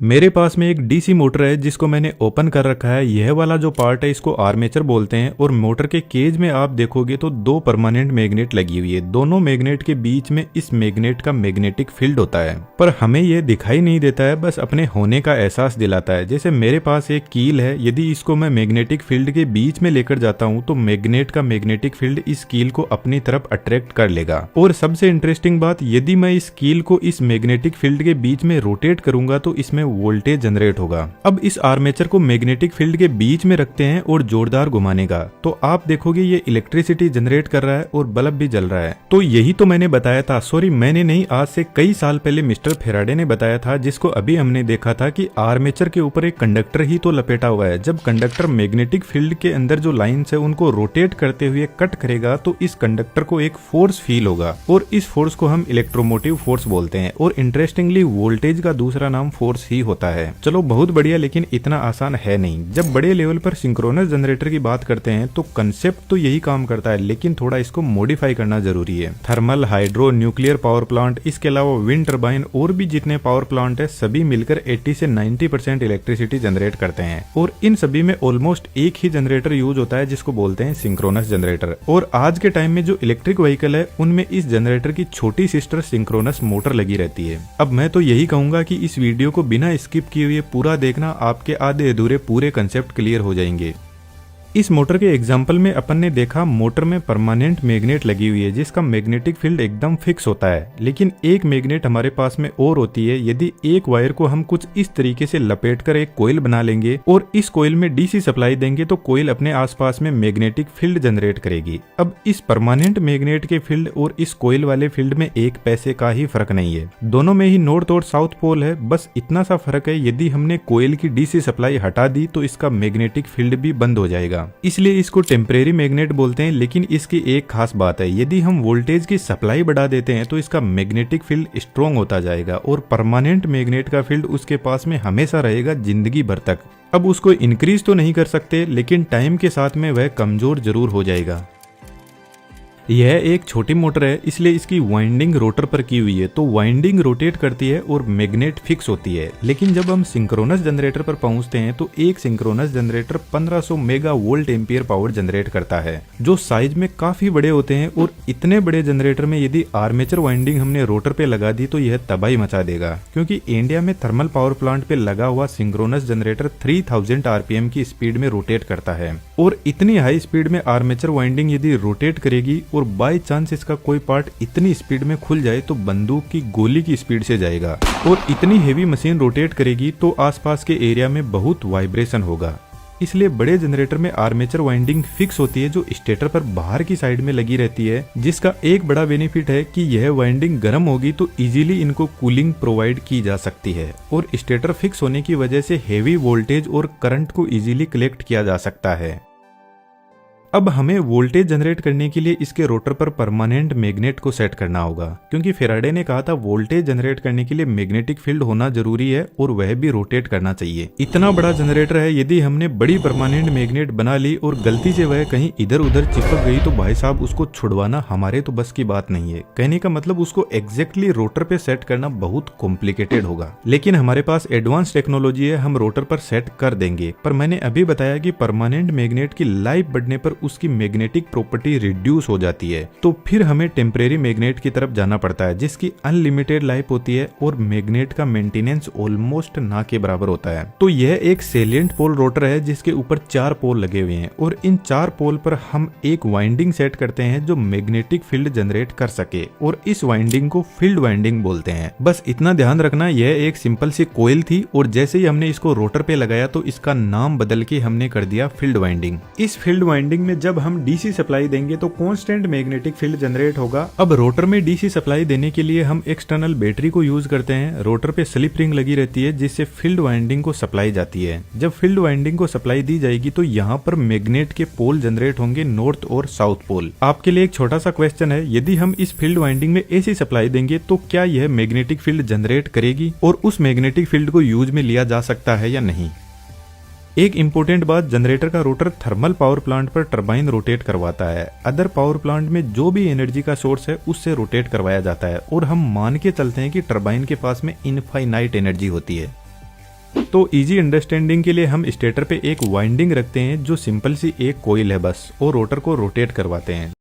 मेरे पास में एक डीसी मोटर है जिसको मैंने ओपन कर रखा है। यह वाला जो पार्ट है इसको आर्मेचर बोलते हैं और मोटर के केज में आप देखोगे तो दो परमानेंट मैग्नेट लगी हुई है। दोनों मैग्नेट के बीच में इस मैग्नेट का मैग्नेटिक फील्ड होता है, पर हमें यह दिखाई नहीं देता है, बस अपने होने का एहसास दिलाता है। जैसे मेरे पास एक कील है, यदि इसको मैं मैग्नेटिक फील्ड के बीच में लेकर जाता हूँ तो मैग्नेट का मैग्नेटिक फील्ड इस कील को अपनी तरफ अट्रैक्ट कर लेगा। और सबसे इंटरेस्टिंग बात, यदि मैं इस कील को इस मैग्नेटिक फील्ड के बीच में रोटेट करूंगा तो इसमें वोल्टेज जनरेट होगा। अब इस आर्मेचर को मैग्नेटिक फील्ड के बीच में रखते हैं और जोरदार घुमाने का, तो आप देखोगे ये इलेक्ट्रिसिटी जनरेट कर रहा है और बल्ब भी जल रहा है। तो यही तो मैंने बताया था, सॉरी मैंने नहीं, आज से कई साल पहले मिस्टर फेराडे ने बताया था, जिसको अभी हमने देखा था कि आर्मेचर के ऊपर एक कंडक्टर ही तो लपेटा हुआ है। जब कंडक्टर मैग्नेटिक फील्ड के अंदर जो लाइन्स है उनको रोटेट करते हुए कट करेगा तो इस कंडक्टर को एक फोर्स फील होगा और इस फोर्स को हम इलेक्ट्रोमोटिव फोर्स बोलते हैं। और इंटरेस्टिंगली वोल्टेज का दूसरा नाम फोर्स ही होता है। चलो बहुत बढ़िया, लेकिन इतना आसान है नहीं। जब बड़े लेवल पर सिंक्रोनस जनरेटर की बात करते हैं तो कंसेप्ट तो यही काम करता है, लेकिन थोड़ा इसको मॉडिफाई करना जरूरी है। Thermal, hydro, nuclear power plant, इसके अलावा विंड टर्बाइन और भी जितने पावर प्लांट है सभी मिलकर 80 से 90% इलेक्ट्रिसिटी जनरेट करते हैं और इन सभी में ऑलमोस्ट एक ही जनरेटर यूज होता है जिसको बोलते हैं सिंक्रोनस जनरेटर। और आज के टाइम में जो इलेक्ट्रिक व्हीकल है उनमें इस जनरेटर की छोटी सिस्टर सिंक्रोनस मोटर लगी रहती है। अब मैं तो यही कहूंगा कि इस वीडियो को बिना स्किप किए हुए पूरा देखना, आपके आधे अधूरे पूरे कंसेप्ट क्लियर हो जाएंगे। इस मोटर के एग्जाम्पल में अपन ने देखा मोटर में परमानेंट मैग्नेट लगी हुई है जिसका मैग्नेटिक फील्ड एकदम फिक्स होता है, लेकिन एक मैग्नेट हमारे पास में और होती है। यदि एक वायर को हम कुछ इस तरीके से लपेटकर एक कोयल बना लेंगे और इस कोयल में डीसी सप्लाई देंगे तो कोयल अपने आसपास में मैग्नेटिक फील्ड जनरेट करेगी। अब इस परमानेंट मैग्नेट के फील्ड और इस कोयल वाले फील्ड में एक पैसे का ही फर्क नहीं है, दोनों में ही नॉर्थ और साउथ पोल है। बस इतना सा फर्क है, यदि हमने कोयल की डीसी सप्लाई हटा दी तो इसका मैग्नेटिक फील्ड भी बंद हो जाएगा, इसलिए इसको टेम्परेरी मैग्नेट बोलते हैं। लेकिन इसकी एक खास बात है, यदि हम वोल्टेज की सप्लाई बढ़ा देते हैं तो इसका मैग्नेटिक फील्ड स्ट्रॉन्ग होता जाएगा और परमानेंट मैग्नेट का फील्ड उसके पास में हमेशा रहेगा जिंदगी भर तक। अब उसको इंक्रीज तो नहीं कर सकते, लेकिन टाइम के साथ में वह कमजोर जरूर हो जाएगा। यह एक छोटी मोटर है, इसलिए इसकी वाइंडिंग रोटर पर की हुई है, तो वाइंडिंग रोटेट करती है और मैग्नेट फिक्स होती है। लेकिन जब हम सिंक्रोनस जनरेटर पर पहुंचते हैं तो एक synchronous generator 1500 mega volt ampere power generate करता है, जो साइज में काफी बड़े होते हैं। और इतने बड़े जनरेटर में यदि आर्मेचर वाइंडिंग हमने रोटर पे लगा दी तो यह तबाही मचा देगा, क्योंकि इंडिया में थर्मल पावर प्लांट पे लगा हुआ सिंक्रोनस जनरेटर 3000 आरपीएम की स्पीड में रोटेट करता है। और इतनी हाई स्पीड में आर्मेचर वाइंडिंग यदि रोटेट करेगी और बाय चांस इसका कोई पार्ट इतनी स्पीड में खुल जाए तो बंदूक की गोली की स्पीड से जाएगा। और इतनी हेवी मशीन रोटेट करेगी तो आसपास के एरिया में बहुत वाइब्रेशन होगा। इसलिए बड़े जनरेटर में आर्मेचर वाइंडिंग फिक्स होती है जो स्टेटर पर बाहर की साइड में लगी रहती है, जिसका एक बड़ा बेनिफिट है कि यह वाइंडिंग गर्म होगी तो इजीली इनको कूलिंग प्रोवाइड की जा सकती है। और स्टेटर फिक्स होने की वजह से हेवी वोल्टेज और करंट को इजीली कलेक्ट किया जा सकता है। अब हमें वोल्टेज जनरेट करने के लिए इसके रोटर पर परमानेंट मैग्नेट को सेट करना होगा, क्योंकि फेराडे ने कहा था वोल्टेज जनरेट करने के लिए मैग्नेटिक फील्ड होना जरूरी है और वह भी रोटेट करना चाहिए। इतना बड़ा जनरेटर है, यदि हमने बड़ी परमानेंट मैग्नेट बना ली और गलती से वह कहीं इधर उधर चिपक गई तो भाई साहब उसको छुड़वाना हमारे तो बस की बात नहीं है। कहने का मतलब उसको एग्जैक्टली रोटर पे सेट करना बहुत कॉम्प्लिकेटेड होगा, लेकिन हमारे पास एडवांस टेक्नोलॉजी है, हम रोटर पर सेट कर देंगे। पर मैंने अभी बताया कि परमानेंट मैग्नेट की लाइफ बढ़ने पर उसकी मैग्नेटिक प्रॉपर्टी रिड्यूस हो जाती है, तो फिर हमें टेम्परेरी मैग्नेट की तरफ जाना पड़ता है जिसकी अनलिमिटेड लाइफ होती है और मैग्नेट का मेंटेनेंस ऑलमोस्ट ना के बराबर होता है। तो यह एक सेलिएंट पोल रोटर है जिसके ऊपर 4 पोल लगे हुए हैं और इन 4 पोल पर हम एक वाइंडिंग सेट करते हैं जो मैग्नेटिक फील्ड जनरेट कर सके, और इस वाइंडिंग को फील्ड वाइंडिंग बोलते हैं। बस इतना ध्यान रखना, यह एक सिंपल सी कोयल थी और जैसे ही हमने इसको रोटर पे लगाया तो इसका नाम बदल के हमने कर दिया फील्ड वाइंडिंग। इस फील्ड वाइंडिंग में जब हम डीसी सप्लाई देंगे तो कांस्टेंट मैग्नेटिक फील्ड जनरेट होगा। अब रोटर में डीसी सप्लाई देने के लिए हम एक्सटर्नल बैटरी को यूज करते हैं। रोटर पे स्लिप रिंग लगी रहती है जिससे फील्ड वाइंडिंग को सप्लाई जाती है। जब फील्ड वाइंडिंग को सप्लाई दी जाएगी तो यहाँ पर मैग्नेट के पोल जनरेट होंगे, नॉर्थ और साउथ पोल। आपके लिए एक छोटा सा क्वेश्चन है, यदि हम इस फील्ड वाइंडिंग में एसी सप्लाई देंगे तो क्या यह मैग्नेटिक फील्ड जनरेट करेगी और उस मैग्नेटिक फील्ड को यूज में लिया जा सकता है या नहीं। एक इम्पोर्टेंट बात, जनरेटर का रोटर थर्मल पावर प्लांट पर टरबाइन रोटेट करवाता है। अदर पावर प्लांट में जो भी एनर्जी का सोर्स है उससे रोटेट करवाया जाता है और हम मान के चलते हैं कि टरबाइन के पास में इनफाइनाइट एनर्जी होती है। तो इजी अंडरस्टैंडिंग के लिए हम स्टेटर पे एक वाइंडिंग रखते हैं जो सिंपल सी एक कोयल है बस, और रोटर को रोटेट करवाते हैं।